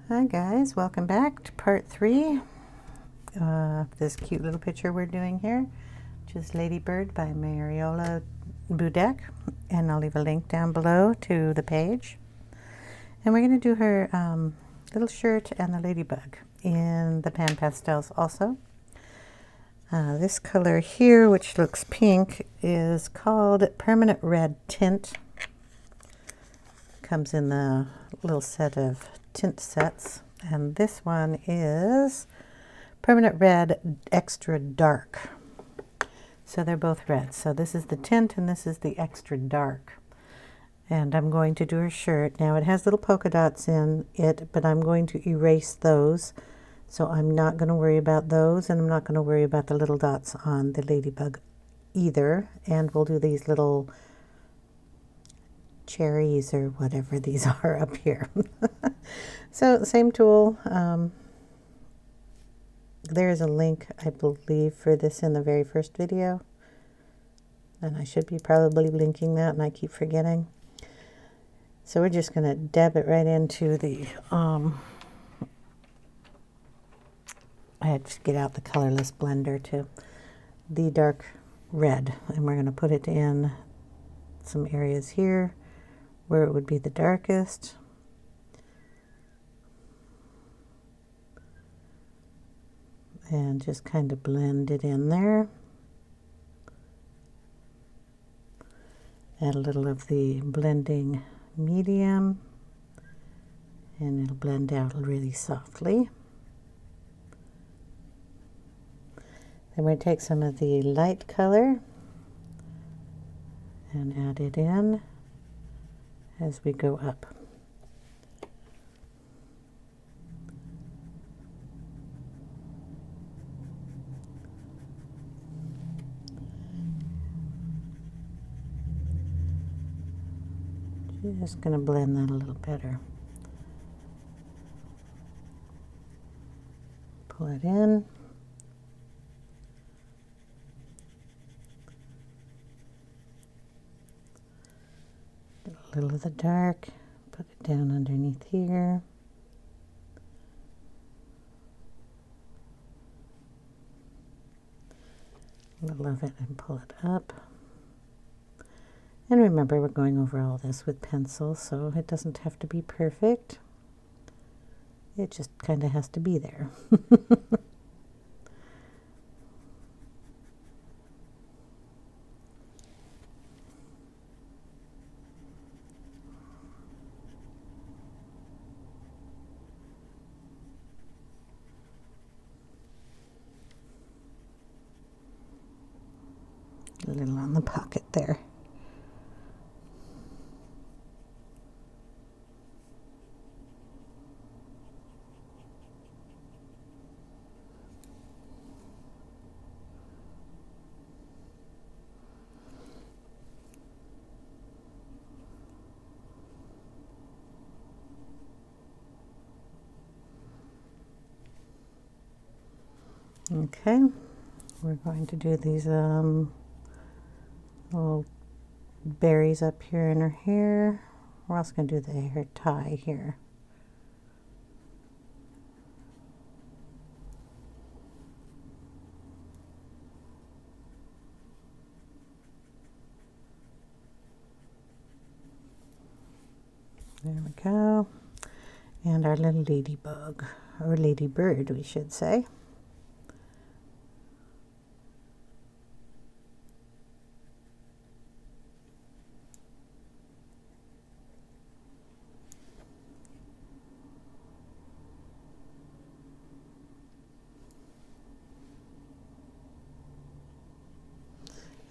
Hi guys, welcome back to part 3 of this cute little picture we're doing here, which is Ladybird by Mariola Budek, and I'll leave a link down below to the page. And we're going to do her little shirt and the ladybug in the pan pastels also. This color here, which looks pink, is called Permanent Red Tint. Comes in the little set of tint sets, and this one is Permanent Red Extra Dark. So they're both red. So this is the tint and this is the extra dark. And I'm going to do her shirt. Now it has little polka dots in it, but I'm going to erase those. So I'm not going to worry about those, and I'm not going to worry about the little dots on the ladybug either. And we'll do these little cherries or whatever these are up here. So same tool. There's a link, I believe, for this in the very first video, and I should be probably linking that, and I keep forgetting. So we're just going to dab it right into the I had to get out the colorless blender to the dark red, and we're going to put it in some areas here where it would be the darkest. And just kind of blend it in there. Add a little of the blending medium, and it'll blend out really softly. Then we take some of the light color and add it in as we go up. Just going to blend that a little better. Pull it in. Get a little of the dark, put it down underneath here. A little of it and pull it up. And remember, we're going over all this with pencils, so it doesn't have to be perfect. It just kind of has to be there. A little on the pocket there. Okay, we're going to do these little berries up here in her hair. We're also going to do the hair tie here. There we go. And our little ladybug, or ladybird, we should say.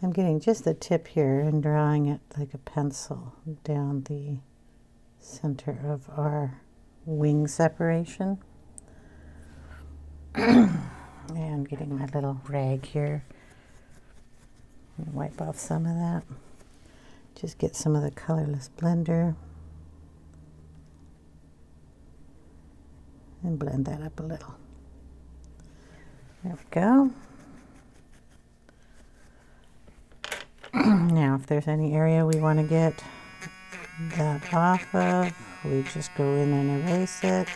I'm getting just the tip here and drawing it like a pencil down the center of our wing separation. And getting my little rag here. Wipe off some of that. Just get some of the colorless blender. And blend that up a little. There we go. Now, if there's any area we want to get that off of, we just go in and erase it.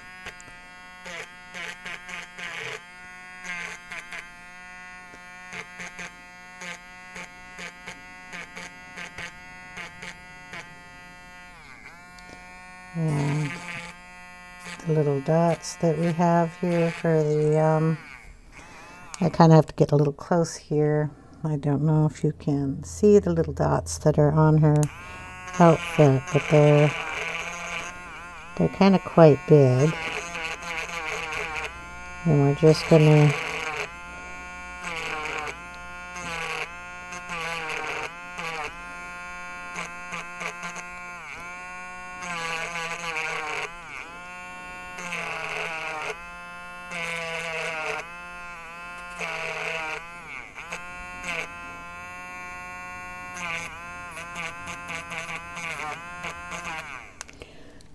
the little dots that we have here for the, I kind of have to get a little close here. I don't know if you can see the little dots that are on her outfit, but they're kind of quite big. And we're just gonna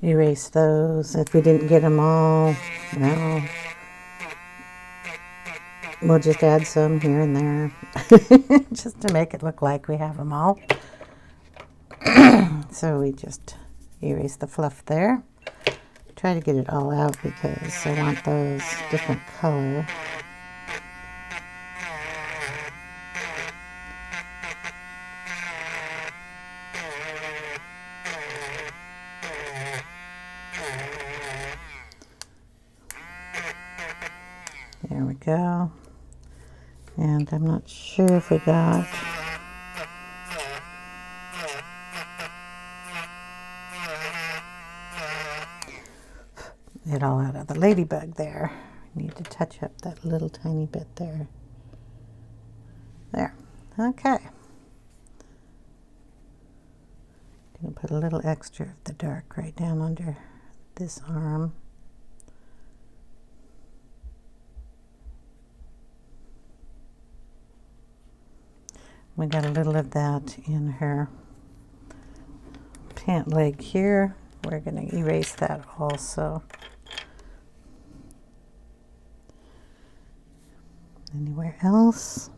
erase those. If we didn't get them all, well, we'll just add some here and there just to make it look like we have them all. So we just erase the fluff there. Try to get it all out because I want those different color. There we go. And I'm not sure if we got it all out of the ladybug there. I need to touch up that little tiny bit there. There. Okay. Gonna put a little extra of the dark right down under this arm. We got a little of that in her pant leg here. We're going to erase that also. Anywhere else?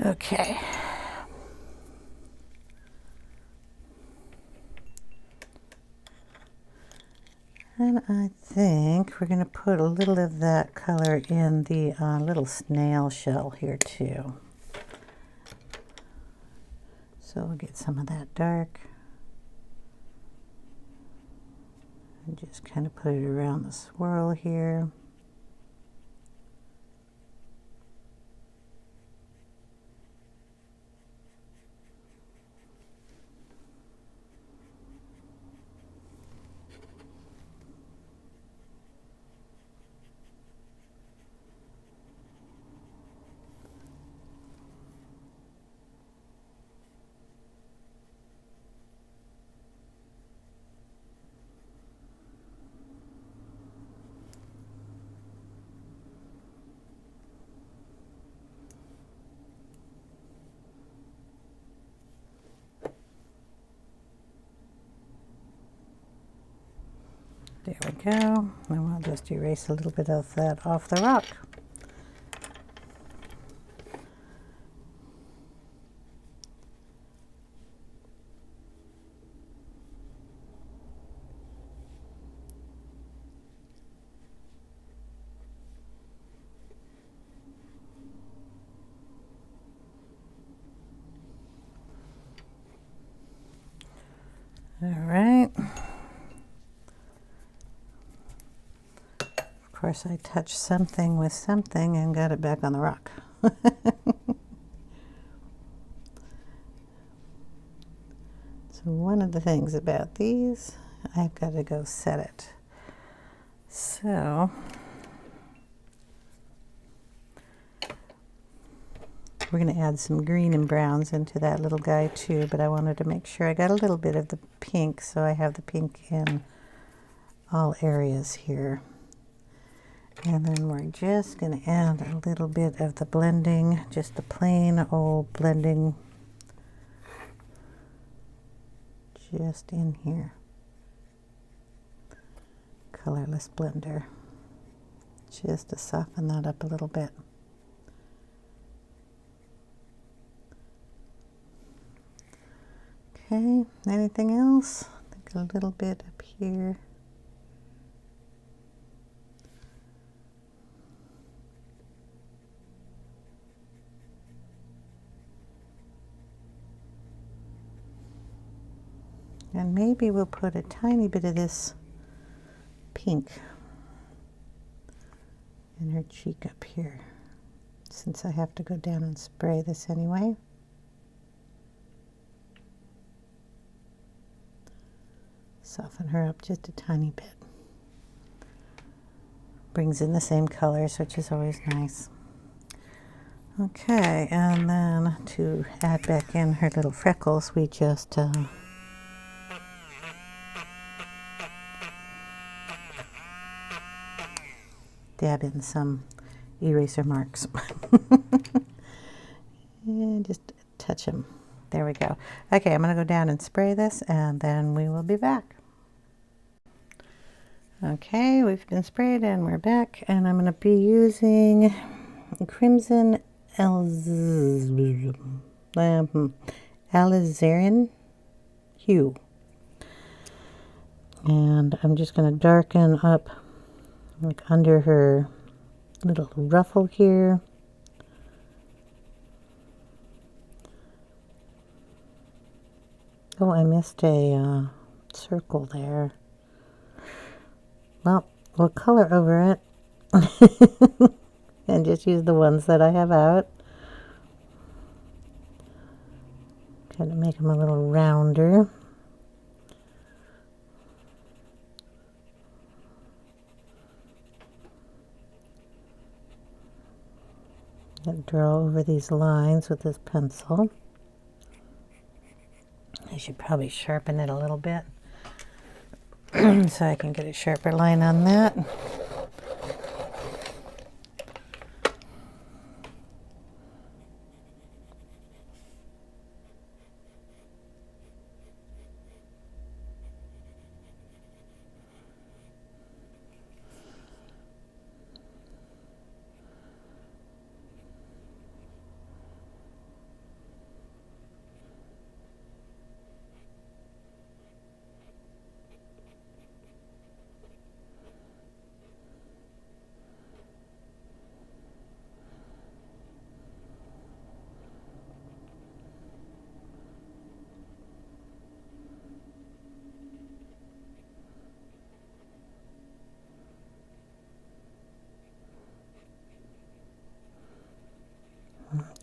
Okay. And I think we're going to put a little of that color in the little snail shell here too. So we'll get some of that dark and just kind of put it around the swirl here. There we go, and we'll just erase a little bit of that off the rock. All right. Of course, I touched something with something and got it back on the rock. So one of the things about these, I've got to go set it. So we're going to add some green and browns into that little guy too, but I wanted to make sure I got a little bit of the pink, so I have the pink in all areas here. And then we're just going to add a little bit of the blending, just the plain old blending, just in here. Colorless blender, just to soften that up a little bit. Okay, anything else? I think a little bit up here. And maybe we'll put a tiny bit of this pink in her cheek up here, since I have to go down and spray this anyway. Soften her up just a tiny bit. Brings in the same colors, which is always nice. Okay, and then to add back in her little freckles, we just dab in some eraser marks. And just touch them. There we go. Okay, I'm going to go down and spray this, and then we will be back. Okay, we've been sprayed and we're back, and I'm going to be using Crimson Alizarin Hue. And I'm just going to darken up like under her little ruffle here. Oh, I missed a circle there. Well, we'll color over it and just use the ones that I have out. Kind of make them a little rounder. And draw over these lines with this pencil. I should probably sharpen it a little bit so I can get a sharper line on that.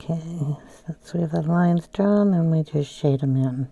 Okay, so we have the lines drawn, then we just shade them in.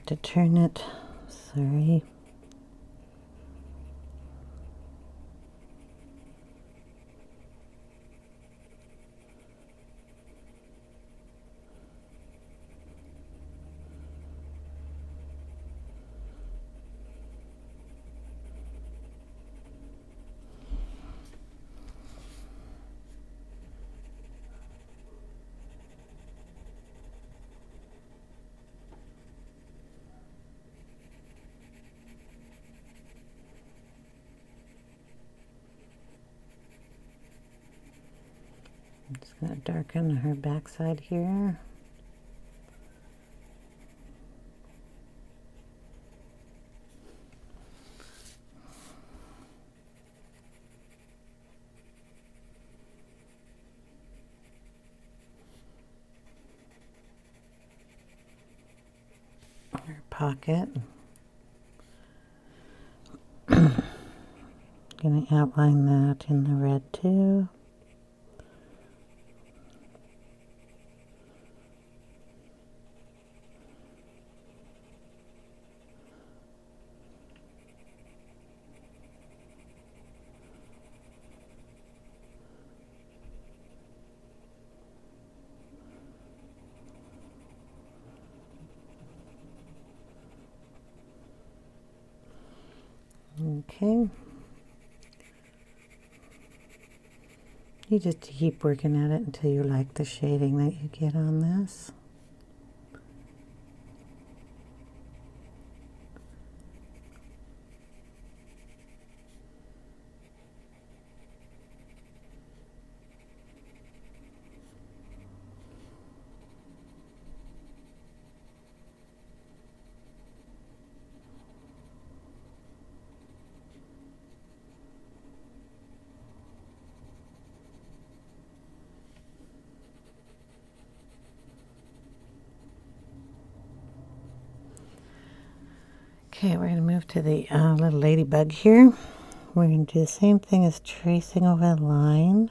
To turn it, sorry. I'm just going to darken her backside here. Her pocket. Going to outline that in the red too. Okay. You just keep working at it until you like the shading that you get on this. Okay, we're going to move to the little ladybug here. We're going to do the same thing as tracing over the line.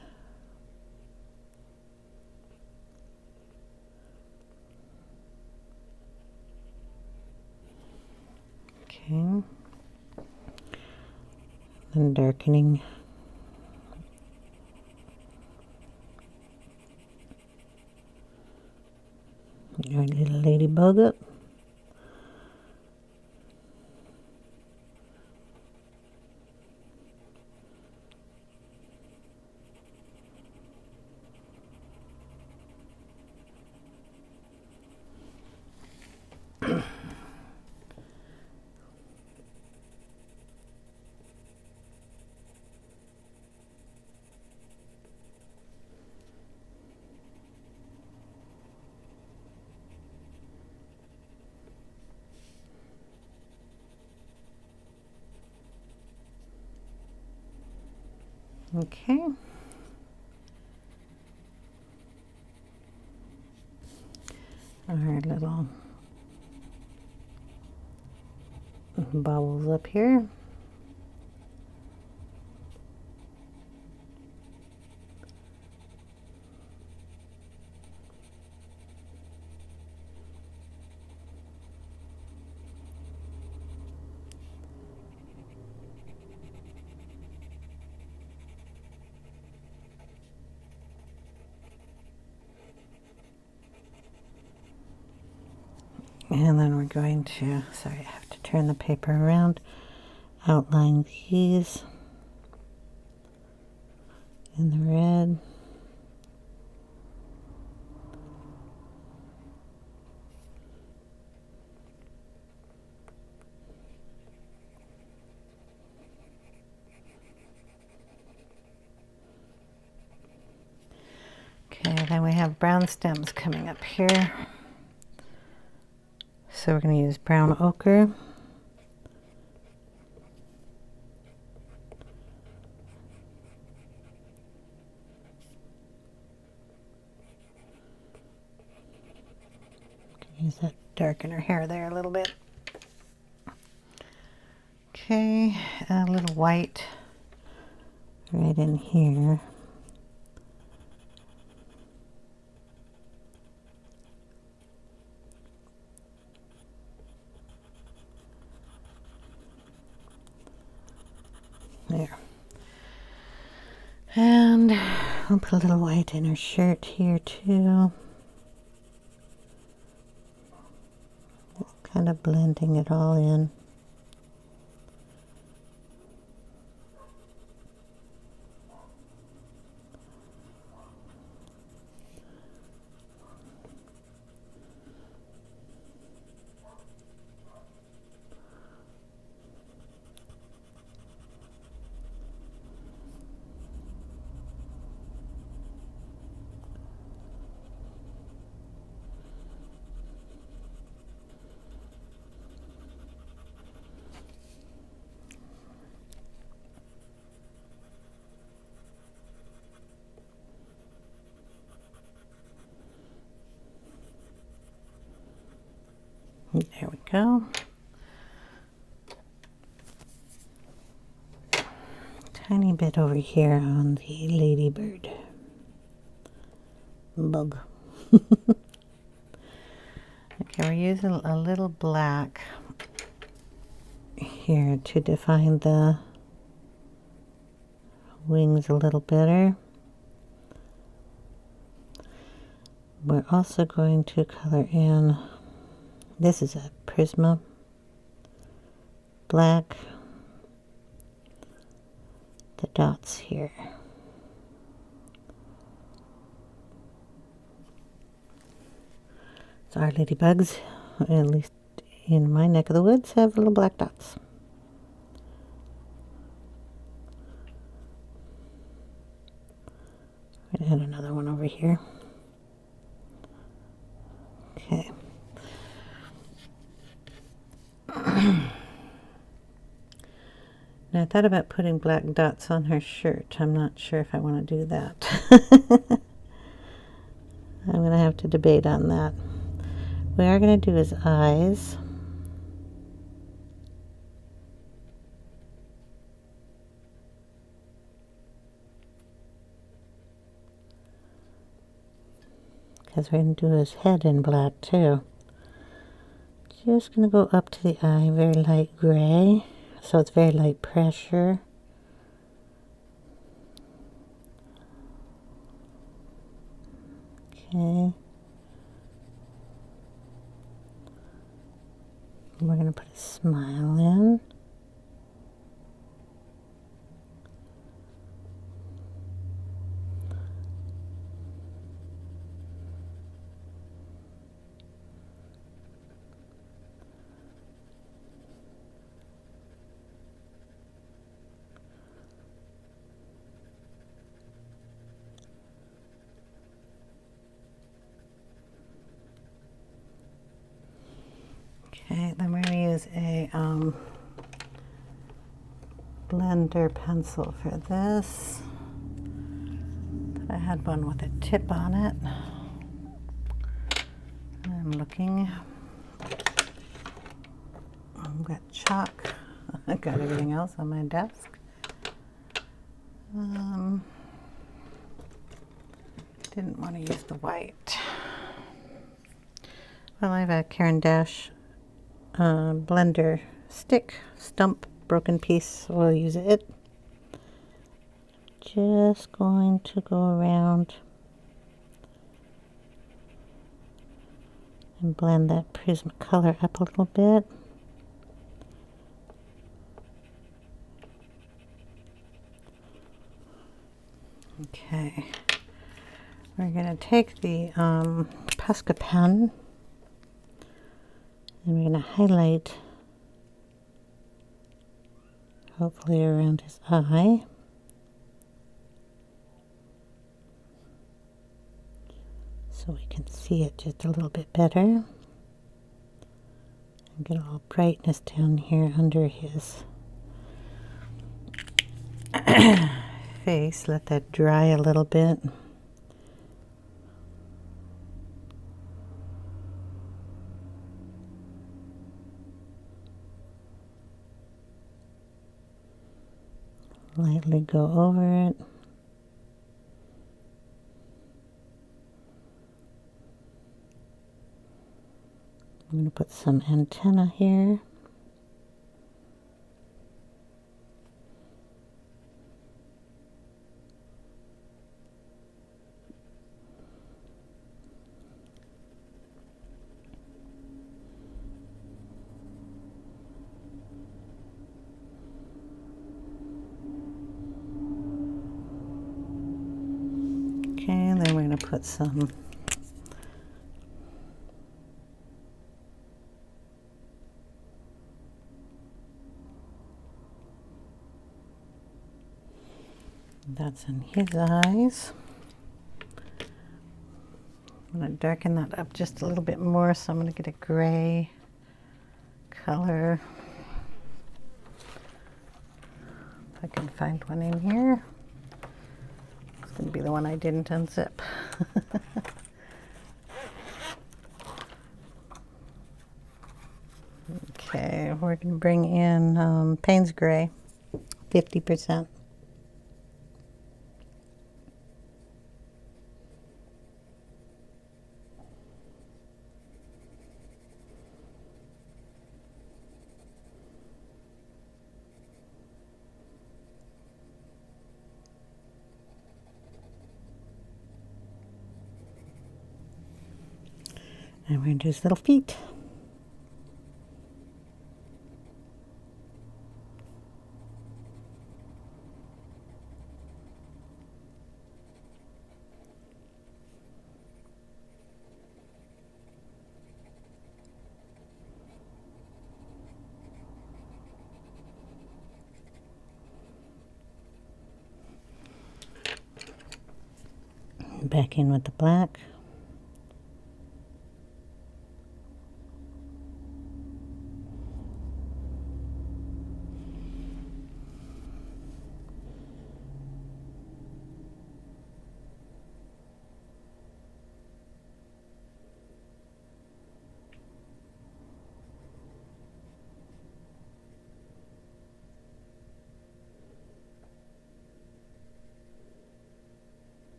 Okay. And darkening. Your little ladybug up. Okay. Our little bubbles up here. And then we're going to, sorry, I have to turn the paper around, outline these in the red. Okay, then we have brown stems coming up here. So we're going to use brown ochre. Use that to darken her hair there a little bit. Okay, a little white right in here. There. And I'll put a little white in her shirt here too. Just kind of blending it all in. There we go. Tiny bit over here on the Ladybird bug. Okay, we're using a little black here to define the wings a little better. We're also going to color in, this is a Prisma black, the dots here. So our ladybugs, at least in my neck of the woods, have little black dots. I'm going to add another one over here. Okay. Now I thought about putting black dots on her shirt. I'm not sure if I want to do that. I'm going to have to debate on that. What we are going to do his eyes. Because we're going to do his head in black too. Just going to go up to the eye, very light gray. So it's very light pressure. Okay. We're going to put a smile in. Okay, then we're going to use a blender pencil for this. I had one with a tip on it. I'm looking. I've got chalk. I've got everything else on my desk. Didn't want to use the white. Well, I have a Caran d'Ache blender stick, stump, broken piece, so we'll use it. Just going to go around and blend that Prismacolor up a little bit. Okay, we're going to take the Posca pen and we're going to highlight, hopefully around his eye. So we can see it just a little bit better. And get a little brightness down here under his face. Let that dry a little bit. Lightly go over it. I'm going to put some antenna here. Okay, and then we're going to put some that's in his eyes. I'm going to darken that up just a little bit more, so I'm going to get a gray color. If I can find one in here. It's going to be the one I didn't unzip. Okay, we're going to bring in Payne's Gray, 50%. And we're going to do his little feet. Back in with the black.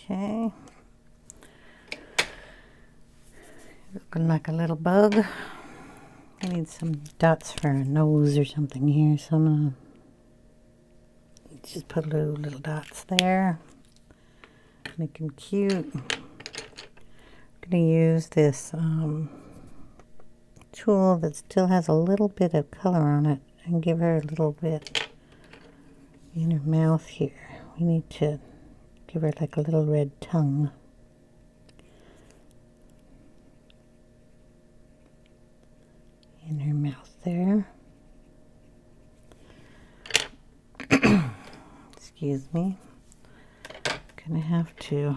Okay, looking like a little bug. I need some dots for a nose or something here, so I'm gonna just put little dots there. Make him cute. I'm gonna use this tool that still has a little bit of color on it and give her a little bit in her mouth here. We need to give her like a little red tongue. In her mouth there. Excuse me. Gonna have to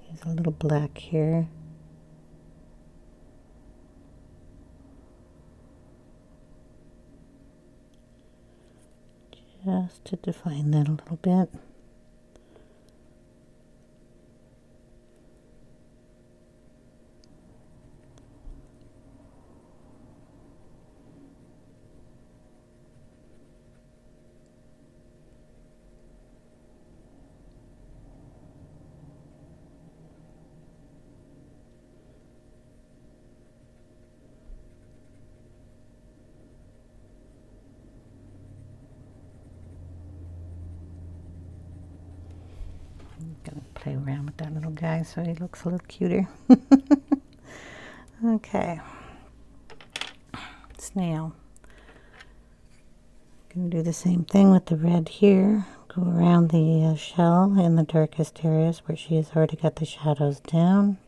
use a little black here. Just to define that a little bit. I'm gonna play around with that little guy so he looks a little cuter. Okay. Snail. Gonna do the same thing with the red here. Go around the shell in the darkest areas where she has already got the shadows down.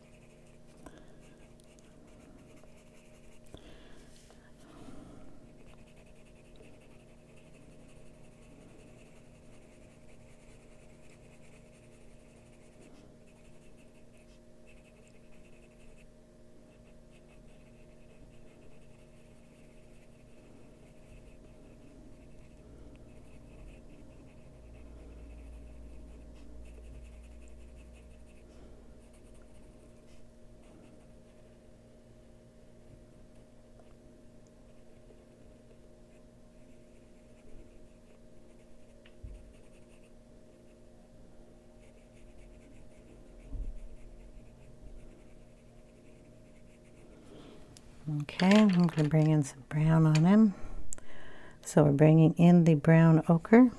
Okay, I'm going to bring in some brown on him. So we're bringing in the brown ochre.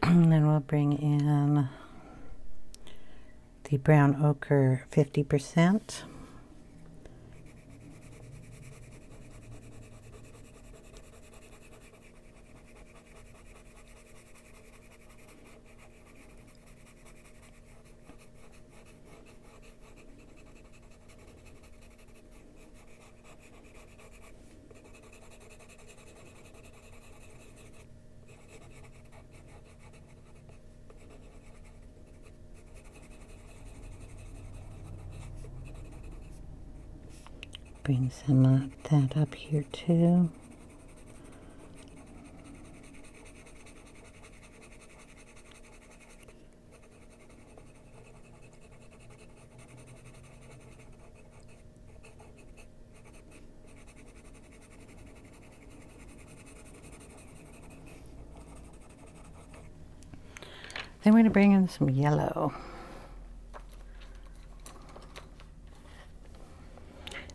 And then we'll bring in the brown ochre 50%. Bring some of that up here too. Then we're going to bring in some yellow.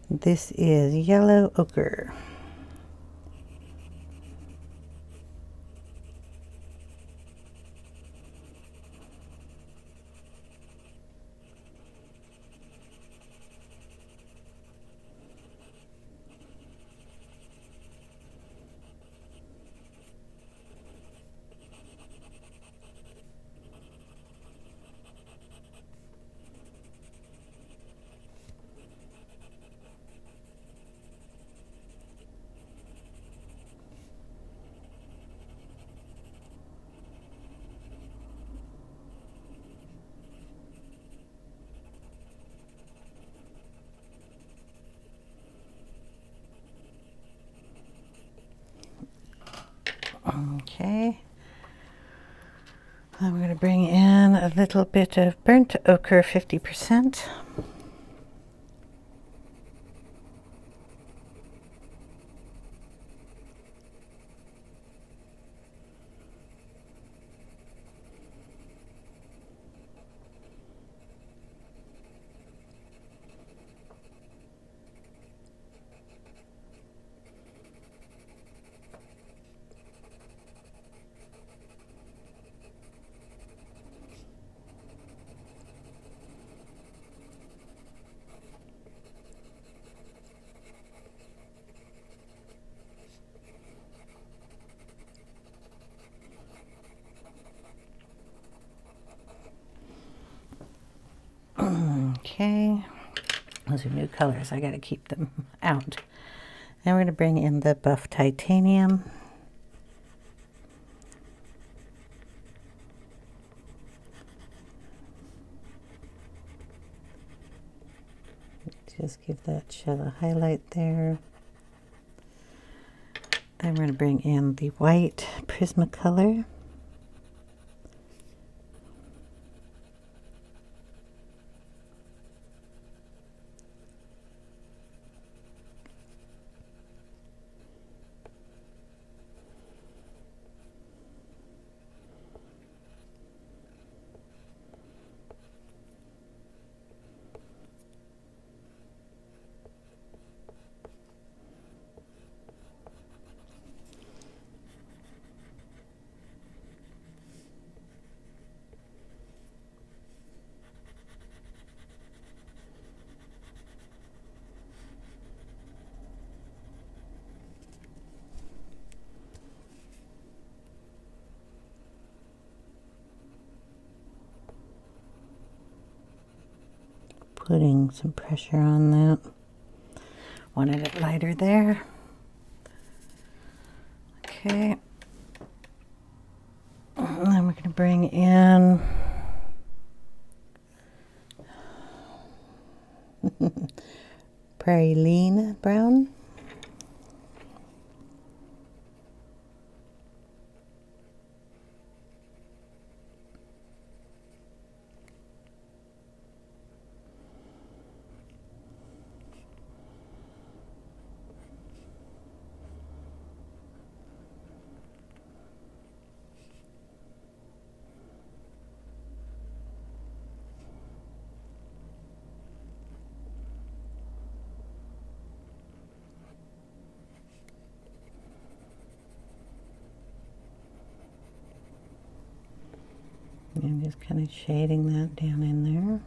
This is yellow ochre. Okay, I'm going to bring in a little bit of burnt ochre, 50%. Okay, those are new colors. I got to keep them out. Now we're going to bring in the buff titanium. Just give that shell a highlight there. Then we're going to bring in the white Prismacolor. Putting some pressure on that. Wanted it lighter there. Okay. And then we're going to bring in Praline brown. I'm just kind of shading that down in there.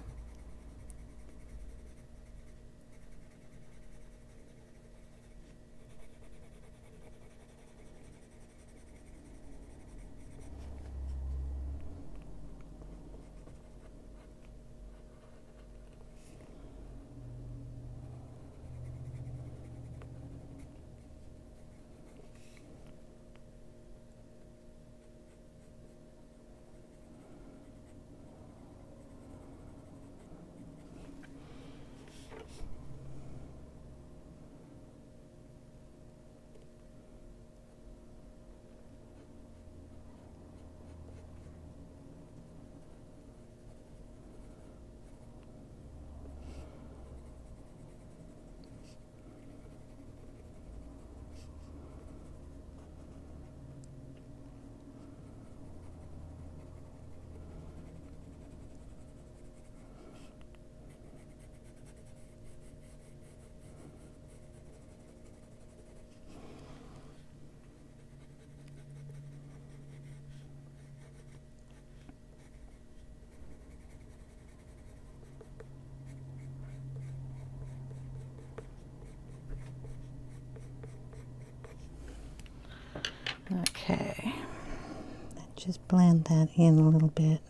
just blend that in a little bit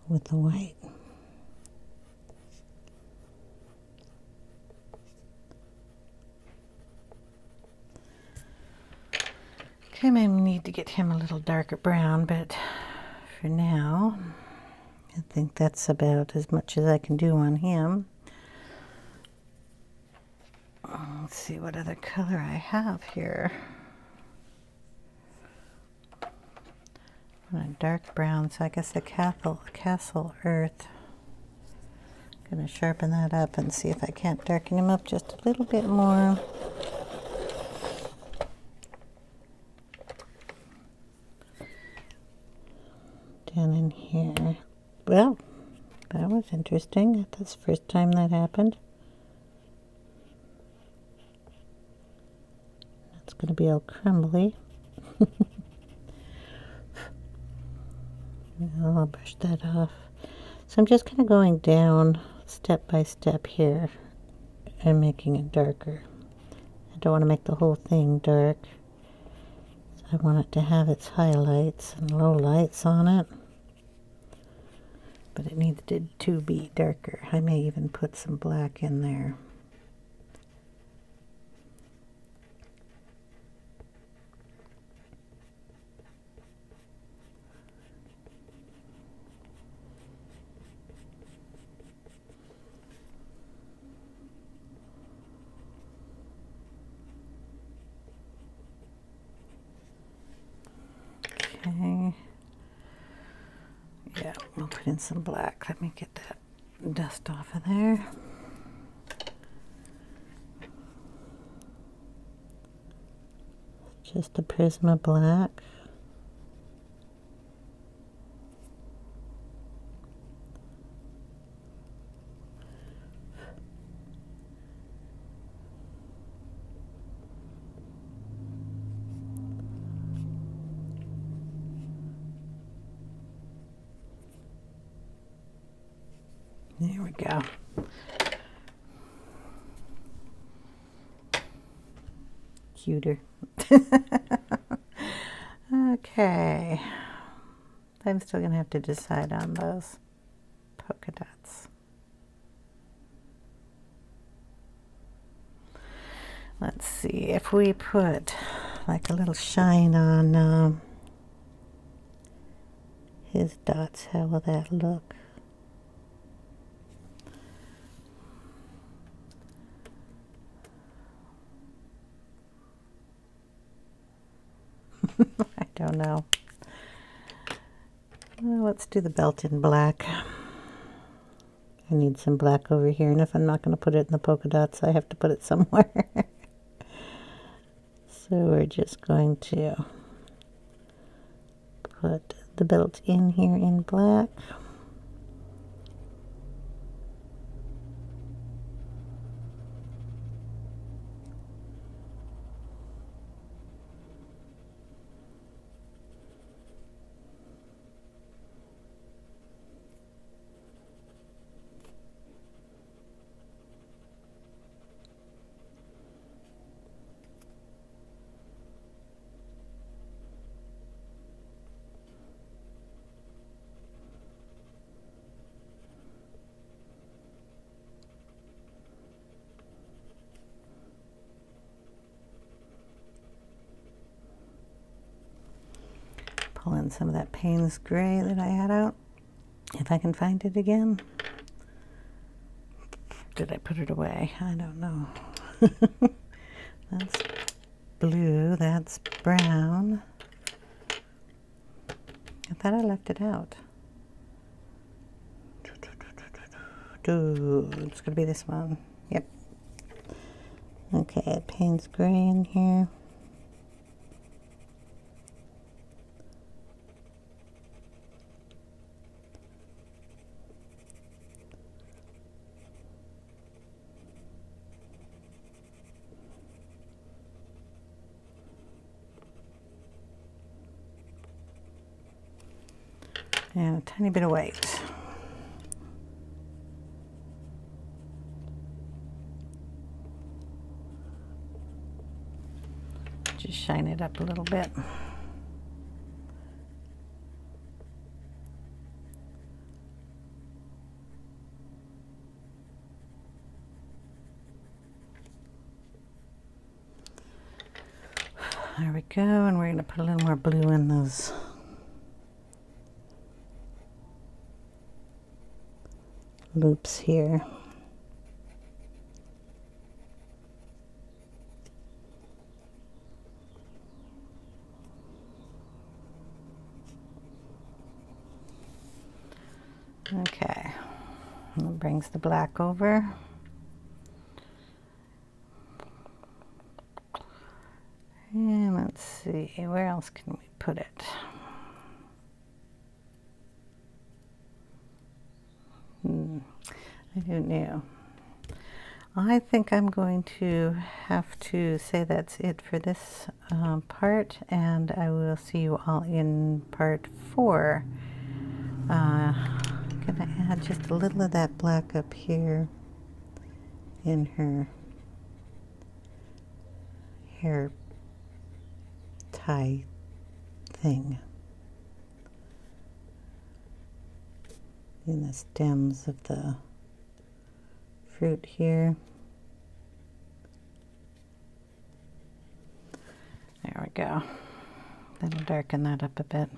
with the white. Okay, I may need to get him a little darker brown, but for now, I think that's about as much as I can do on him. Let's see what other color I have here. A dark brown, so I guess the Cassel Earth. I'm going to sharpen that up and see if I can't darken him up just a little bit more. Down in here. Well, that was interesting. That's the first time that happened. It's going to be all crumbly. I'll brush that off. So I'm just kind of going down step by step here and making it darker. I don't want to make the whole thing dark. I want it to have its highlights and lowlights on it. But it needed to be darker. I may even put some black in there. Okay. Yeah, we'll put in some black. Let me get that dust off of there. Just a Prisma black. There we go. Cuter. Okay. I'm still going to have to decide on those polka dots. Let's see, if we put like a little shine on his dots, how will that look? I don't know. Well, let's do the belt in black. I need some black over here, and if I'm not going to put it in the polka dots, I have to put it somewhere. So we're just going to put the belt in here in black. Pull in some of that Payne's gray that I had out, if I can find it again. Did I put it away? I don't know. That's blue, that's brown. I thought I left it out. It's gonna be this one. Yep. Okay, Payne's gray in here. And a tiny bit of white. Just shine it up a little bit. There we go, and we're going to put a little more blue in those loops here. Okay, that brings the black over. And let's see, where else can we put it? I don't know. I think I'm going to have to say that's it for this part, and I will see you all in part 4. I'm going to add just a little of that black up here in her hair tie thing, in the stems of the fruit here. There we go. That'll darken that up a bit.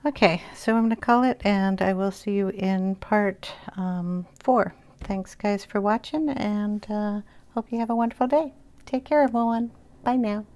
Okay, so I'm going to call it, and I will see you in part 4. Thanks guys for watching, and hope you have a wonderful day. Take care everyone. Bye now.